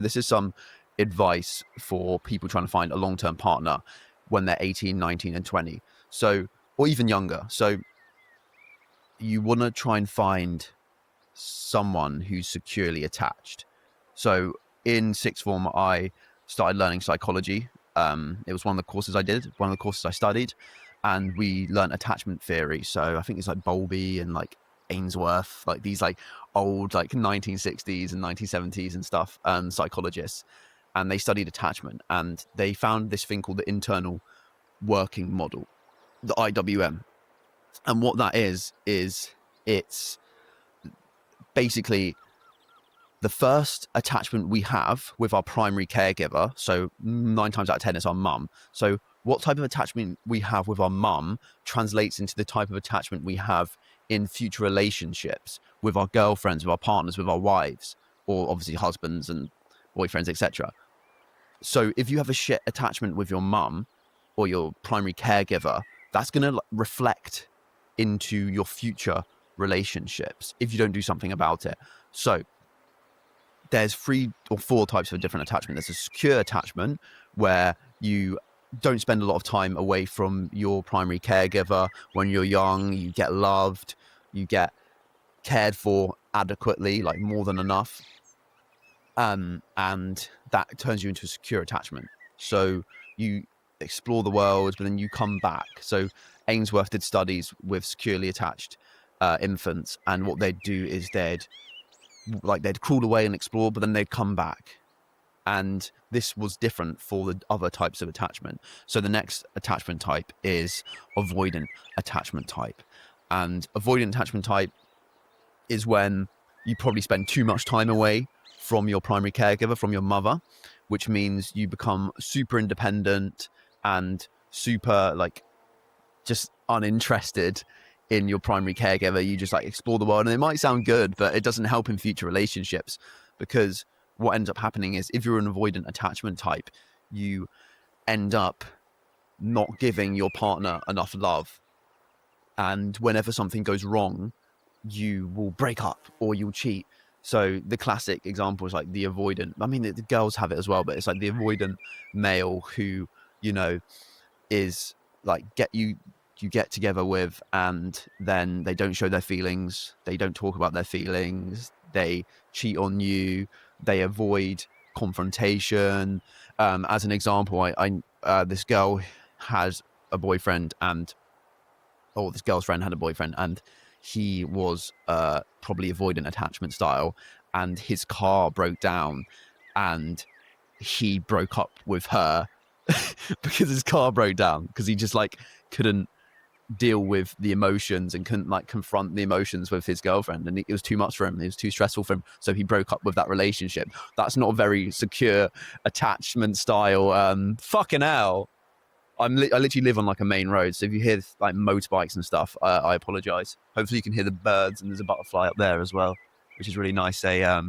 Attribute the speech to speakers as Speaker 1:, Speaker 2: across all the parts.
Speaker 1: This is some advice for people trying to find a long-term partner when they're 18, 19, and 20. So, or even younger. So you want to try and find someone who's securely attached. So in sixth form, I started learning psychology. It was one of the courses I did, one of the courses I studied, and we learned attachment theory. So I think it's like Bowlby and like Ainsworth, like these like old like 1960s and 1970s and stuff, psychologists, and they studied attachment, and they found this thing called the internal working model, the IWM. And what that is it's basically the first attachment we have with our primary caregiver. So 9 times out of 10, it's our mum. So what type of attachment we have with our mum translates into the type of attachment we have in future relationships with our girlfriends, with our partners, with our wives, or obviously husbands and boyfriends, etc. So if you have a shit attachment with your mum or your primary caregiver, that's going to reflect into your future relationships if you don't do something about it. So there's 3 or 4 types of different attachment. There's a secure attachment where you don't spend a lot of time away from your primary caregiver. When you're young, you get loved, you get cared for adequately, like more than enough. And that turns you into a secure attachment. So you explore the world, but then you come back. So Ainsworth did studies with securely attached infants, and what they'd do is they'd crawl away and explore, but then they'd come back. And this was different for the other types of attachment. So the next attachment type is avoidant attachment type. And avoidant attachment type is when you probably spend too much time away from your primary caregiver, from your mother, which means you become super independent and super like just uninterested in your primary caregiver. You just like explore the world, and it might sound good, but it doesn't help in future relationships, because what ends up happening is if you're an avoidant attachment type, you end up not giving your partner enough love. And whenever something goes wrong, you will break up or you'll cheat. So the classic example is like the avoidant. I mean, the girls have it as well, but it's like the avoidant male who, you know, is like you get together with, and then they don't show their feelings. They don't talk about their feelings. They cheat on you. They avoid confrontation. As an example, this girl has a boyfriend, this girl's friend had a boyfriend, and he was probably avoidant attachment style, and his car broke down, and he broke up with her because his car broke down, because he just like couldn't deal with the emotions and couldn't like confront the emotions with his girlfriend, and it was too much for him. It was too stressful for him, so he broke up with that relationship. That's not a very secure attachment style. Fucking hell. I literally live on like a main road, so if you hear like motorbikes and stuff, I apologize. Hopefully you can hear the birds, and there's a butterfly up there as well, which is really nice. A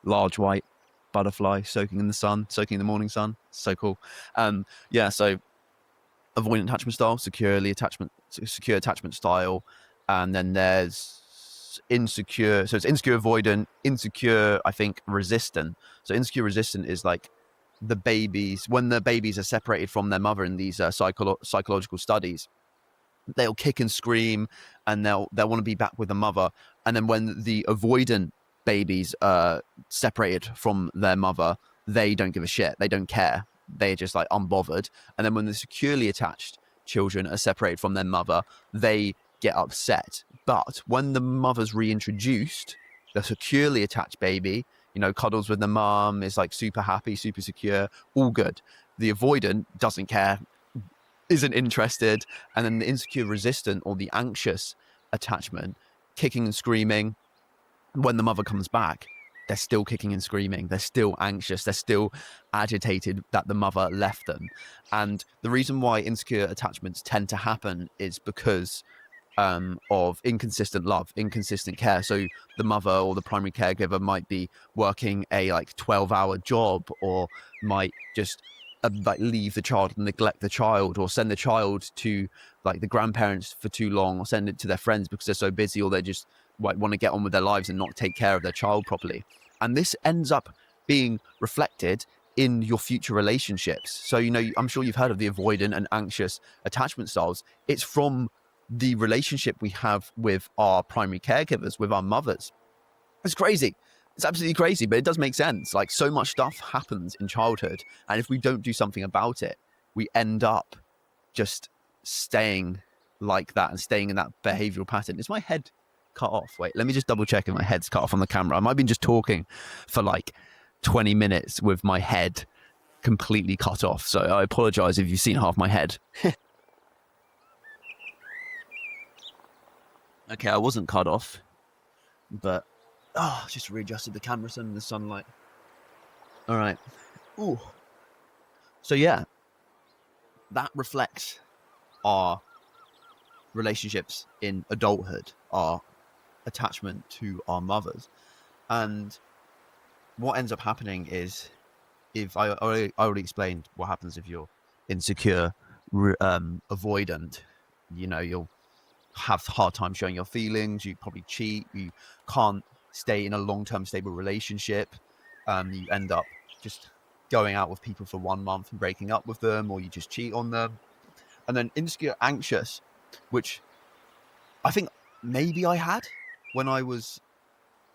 Speaker 1: large white butterfly soaking in the morning sun. So cool. So avoidant attachment style, secure attachment style, and then there's insecure. So it's insecure avoidant, insecure, I think, resistant. So insecure resistant is like the babies, when the babies are separated from their mother in these psychological studies, they'll kick and scream, and they'll want to be back with the mother. And then when the avoidant babies are separated from their mother, they don't give a shit. They don't care. They're just like unbothered. And then when the securely attached children are separated from their mother, they get upset. But when the mother's reintroduced, the securely attached baby, you know, cuddles with the mum, is like super happy, super secure, all good. The avoidant doesn't care, isn't interested. And then the insecure resistant, or the anxious attachment, kicking and screaming. When the mother comes back, they're still kicking and screaming. They're still anxious. They're still agitated that the mother left them. And the reason why insecure attachments tend to happen is because of inconsistent love, inconsistent care. So the mother or the primary caregiver might be working a like 12-hour job, or might just like leave the child and neglect the child, or send the child to like the grandparents for too long, or send it to their friends because they're so busy, or they just want to get on with their lives and not take care of their child properly. And this ends up being reflected in your future relationships. So, I'm sure you've heard of the avoidant and anxious attachment styles. It's from the relationship we have with our primary caregivers, with our mothers. It's crazy. It's absolutely crazy, but it does make sense. Like, so much stuff happens in childhood, and if we don't do something about it, we end up just staying like that and staying in that behavioral pattern. Is my head cut off? Wait, let me just double check if my head's cut off on the camera. I might have been just talking for like 20 minutes with my head completely cut off, so I apologize if you've seen half my head. Okay, I wasn't cut off, but just readjusted the camera so in the sunlight. All right. Ooh. So yeah, that reflects our relationships in adulthood, our attachment to our mothers. And what ends up happening is, if I already explained what happens if you're insecure, avoidant, you'll have a hard time showing your feelings, you probably cheat, you can't stay in a long-term stable relationship, you end up just going out with people for 1 month and breaking up with them, or you just cheat on them. And then insecure anxious, which I think maybe I had when I was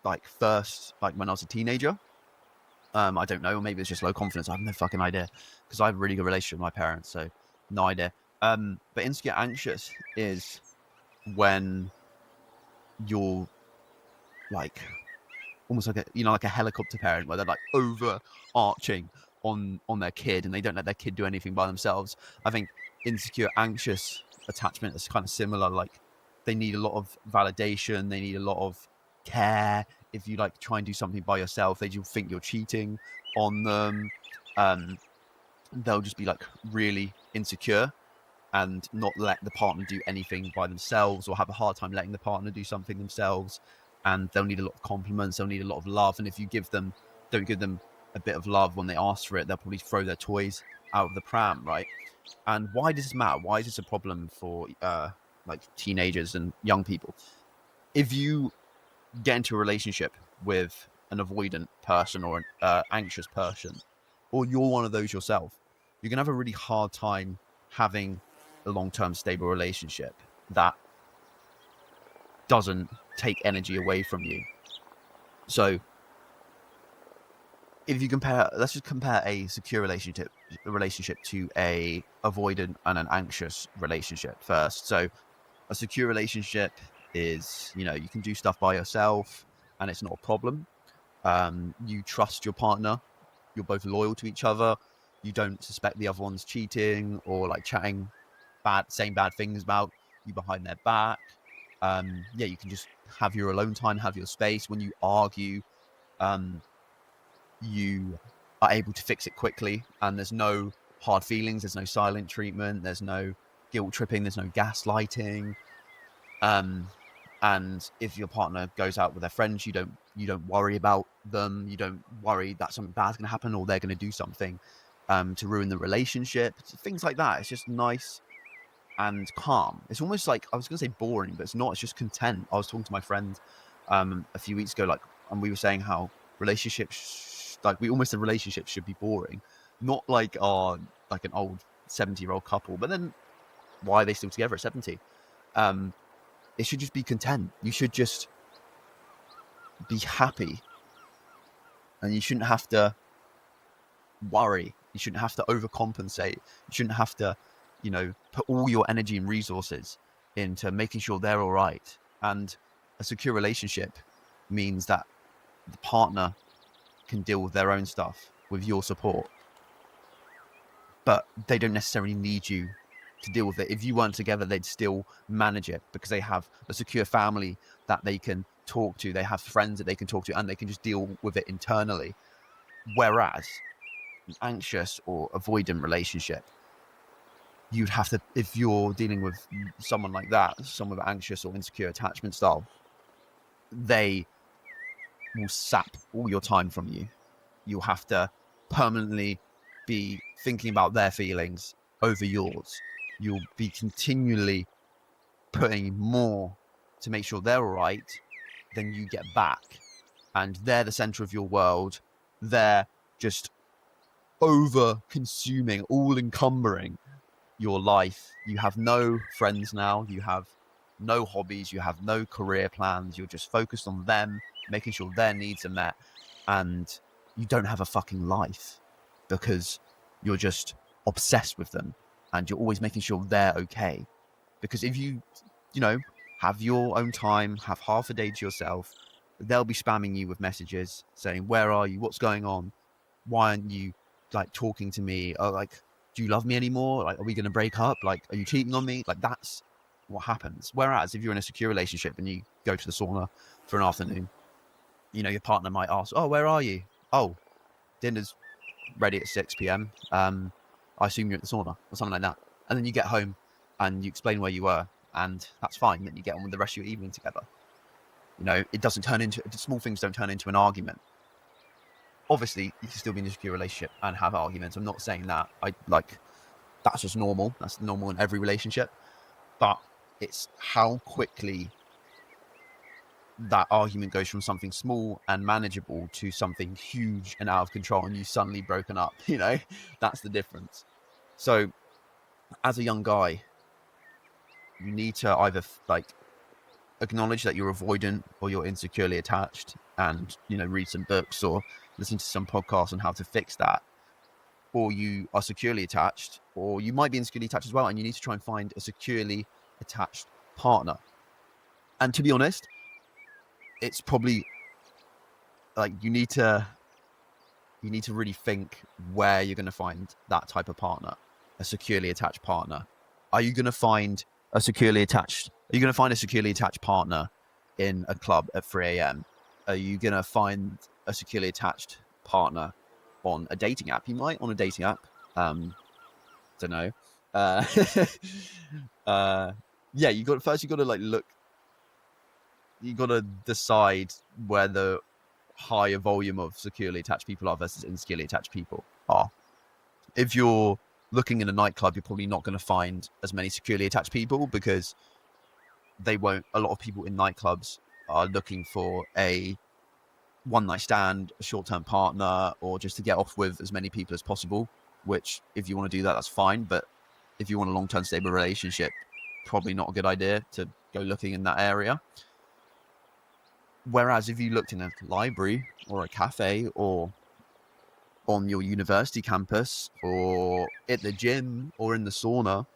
Speaker 1: when I was a teenager. I don't know, or maybe it's just low confidence. I have no fucking idea, because I have a really good relationship with my parents, so no idea. But insecure anxious is when you're like almost like a helicopter parent, where they're like overarching on their kid, and they don't let their kid do anything by themselves. I think insecure anxious attachment is kind of similar. Like, they need a lot of validation, they need a lot of care. If you like try and do something by yourself, they just think you're cheating on them. They'll just be like really insecure and not let the partner do anything by themselves, or have a hard time letting the partner do something themselves. And they'll need a lot of compliments, they'll need a lot of love. And if you don't give them a bit of love when they ask for it, they'll probably throw their toys out of the pram, right? And why does this matter? Why is this a problem for like teenagers and young people? If you get into a relationship with an avoidant person or an anxious person, or you're one of those yourself, you're gonna have a really hard time having a long-term stable relationship that doesn't take energy away from you. So if you let's just compare a secure relationship to a avoidant and an anxious relationship first. So a secure relationship is, you can do stuff by yourself and it's not a problem. You trust your partner, you're both loyal to each other, you don't suspect the other one's cheating or like chatting saying bad things about you behind their back. You can just have your alone time, have your space. When you argue, you are able to fix it quickly, and there's no hard feelings, there's no silent treatment, there's no guilt tripping, there's no gaslighting. And if your partner goes out with their friends, you don't worry about them, you don't worry that something bad's going to happen or they're going to do something to ruin the relationship, things like that. It's just nice and calm. It's almost like, I was going to say boring, but it's not. It's just content. I was talking to my friend a few weeks ago, and we were saying how relationships, we almost said relationships should be boring, not like like an old 70-year-old couple. But then, why are they still together at 70? It should just be content. You should just be happy, and you shouldn't have to worry. You shouldn't have to overcompensate. You shouldn't have to put all your energy and resources into making sure they're all right. And a secure relationship means that the partner can deal with their own stuff with your support, but they don't necessarily need you to deal with it. If you weren't together, they'd still manage it because they have a secure family that they can talk to, they have friends that they can talk to, and they can just deal with it internally. Whereas an anxious or avoidant relationship, you'd have to, if you're dealing with someone like that, someone with anxious or insecure attachment style, they will sap all your time from you. You'll have to permanently be thinking about their feelings over yours. You'll be continually putting more to make sure they're all right than you get back. And they're the center of your world. they're just over consuming, all encumbering your life. You have no friends now, you have no hobbies, you have no career plans, you're just focused on them, making sure their needs are met, and you don't have a fucking life because you're just obsessed with them and you're always making sure they're okay. Because if you have your own time, have half a day to yourself, they'll be spamming you with messages saying, where are you, what's going on, why aren't you like talking to me, or like, do you love me anymore, like, are we going to break up, like, are you cheating on me? Like, that's what happens. Whereas if you're in a secure relationship and you go to the sauna for an afternoon, your partner might ask, oh, where are you? Oh, dinner's ready at 6 p.m. I assume you're at the sauna or something like that. And then you get home and you explain where you were, and that's fine. Then you get on with the rest of your evening together. It doesn't turn into, small things don't turn into an argument. Obviously, you can still be in a secure relationship and have arguments. I'm not saying that. That's just normal. That's normal in every relationship. But it's how quickly that argument goes from something small and manageable to something huge and out of control, and you suddenly broken up. That's the difference. So as a young guy, you need to either acknowledge that you're avoidant or you're insecurely attached, and read some books or listen to some podcasts on how to fix that. Or you are securely attached, or you might be insecurely attached as well, and you need to try and find a securely attached partner. And to be honest, it's probably you need to really think where you're going to find that type of partner, a securely attached partner. Are you going to find a securely attached partner in a club at 3 a.m? Are you going to find a securely attached partner on a dating app? You might, on a dating app. Don't know. Yeah, you got to look. You got to decide where the higher volume of securely attached people are versus insecurely attached people are. If you're looking in a nightclub, you're probably not going to find as many securely attached people, because a lot of people in nightclubs are looking for a one-night stand, a short-term partner, or just to get off with as many people as possible, which if you want to do that, that's fine. But if you want a long-term stable relationship, probably not a good idea to go looking in that area. Whereas if you looked in a library or a cafe or on your university campus or at the gym or in the sauna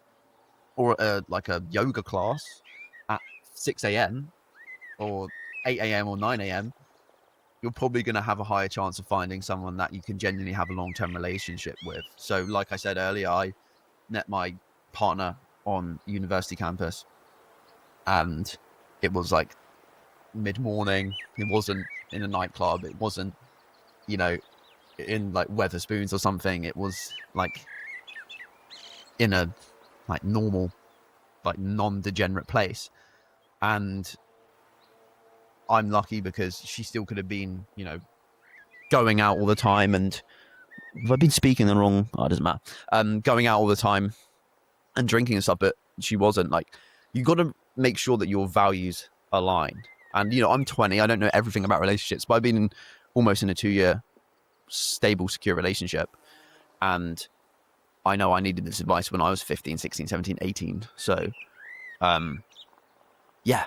Speaker 1: or a yoga class at 6 a.m. or 8 a.m. or 9 a.m., you're probably going to have a higher chance of finding someone that you can genuinely have a long-term relationship with. So like I said earlier, I met my partner on university campus, and it was like mid-morning. It wasn't in a nightclub. It wasn't, in like Weatherspoons or something. It was like in a normal, non-degenerate place. And I'm lucky because she still could have been, going out all the time. And if I've been speaking the wrong, it doesn't matter. Going out all the time and drinking and stuff, but she wasn't. You got to make sure that your values align. And, I'm 20. I don't know everything about relationships, but I've been almost in a 2-year stable, secure relationship. And I know I needed this advice when I was 15, 16, 17, 18. So, yeah,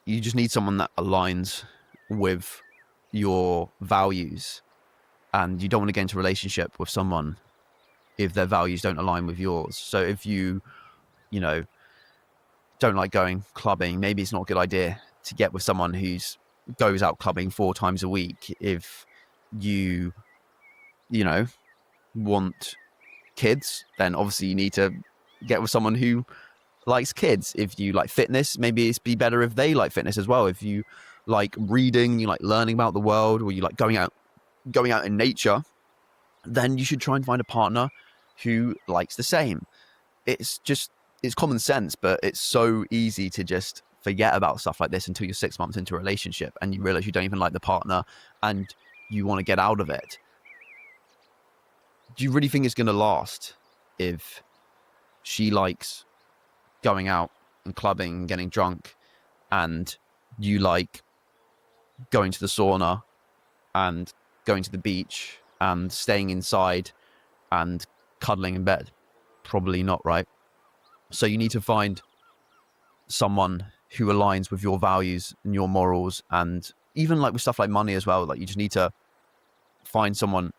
Speaker 1: you just need someone that aligns with your values. And you don't want to get into a relationship with someone if their values don't align with yours. So if you don't like going clubbing, maybe it's not a good idea to get with someone who's goes out clubbing 4 times a week. If you want kids, then obviously you need to get with someone who likes kids. If you like fitness, maybe it's be better if they like fitness as well. If you like reading, you like learning about the world, or you like going out in nature, then you should try and find a partner who likes the same. It's common sense, but it's so easy to just forget about stuff like this until you're 6 months into a relationship and you realize you don't even like the partner and you want to get out of it. Do you really think it's going to last if she likes going out and clubbing and getting drunk, and you like going to the sauna and going to the beach and staying inside and cuddling in bed? Probably not, right? So you need to find someone who aligns with your values and your morals, and even like with stuff like money as well. Like you just need to find someone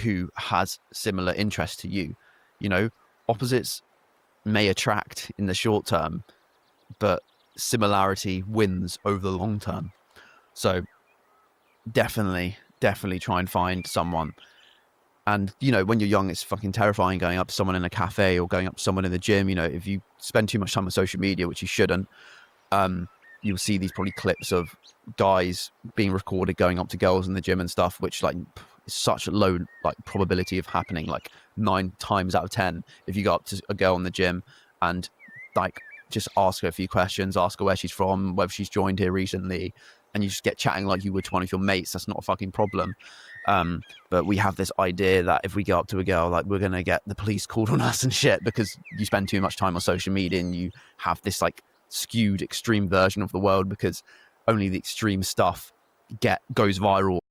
Speaker 1: who has similar interests to you. You know, opposites may attract in the short term, but similarity wins over the long term. So definitely try and find someone. And, you know, when you're young, it's fucking terrifying going up to someone in a cafe or going up to someone in the gym. You know, if you spend too much time on social media, which you shouldn't, you'll see these probably clips of guys being recorded going up to girls in the gym and stuff, which like is such a low like probability of happening. Like 9 times out of 10, if you go up to a girl in the gym and like just ask her a few questions, ask her where she's from, whether she's joined here recently, and you just get chatting like you would to one of your mates, that's not a fucking problem. But we have this idea that if we go up to a girl, like we're going to get the police called on us and shit because you spend too much time on social media and you have this like skewed extreme version of the world because only the extreme stuff goes viral